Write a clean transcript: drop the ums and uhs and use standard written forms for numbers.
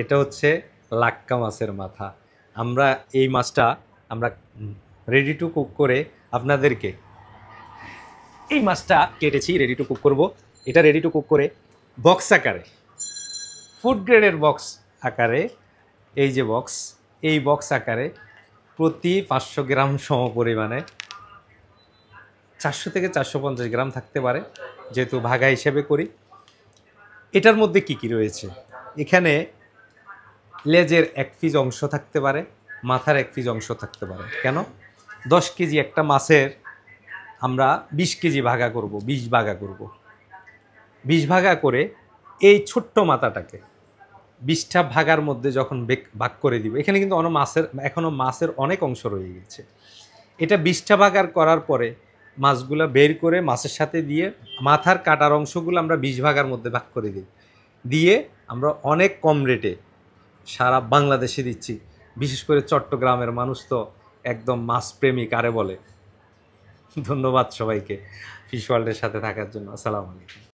এটা হচ্ছে লাক্কা মাছের মাথা। আমরা এই মাছটা আমরা রেডি টু কুক করে আপনাদেরকে এই মাছটা কেটেছি, রেডি টু কুক করব। এটা রেডি টু কুক করে বক্স আকারে, ফুড গ্রেডের বক্স আকারে, এই যে বক্স, এই বক্স আকারে প্রতি 500 গ্রাম সম পরিমাণে 400 থেকে 450 গ্রাম থাকতে পারে, যেহেতু ভাগা হিসেবে করি। এটার মধ্যে কি কি রয়েছে? এখানে লেজের 1 পিস অংশ থাকতে পারে, মাথার 1 পিস অংশ থাকতে পারে। কেন? 10 কেজি একটা মাছের আমরা 20 কেজি ভাগা করব, 20 ভাগা করব। 20 ভাগা করে এই ছোট্ট মাথাটাকে 20টা ভাগার মধ্যে যখন ভাগ করে দিব, এখানে কিন্তু এখনও মাছের অনেক অংশ রয়ে গেছে। এটা 20টা ভাগার করার পরে মাছগুলো বের করে মাছের সাথে দিয়ে মাথার কাটার অংশগুলো আমরা 20 ভাগার মধ্যে ভাগ করে দিই, দিয়ে আমরা অনেক কম রেটে সারা বাংলাদেশে দিচ্ছি। বিশেষ করে চট্টগ্রামের মানুষ তো একদম মাছ প্রেমিক আরে বলে। ধন্যবাদ সবাইকে ফিশ ওয়ার্ল্ডের সাথে থাকার জন্য। আসসালামু আলাইকুম।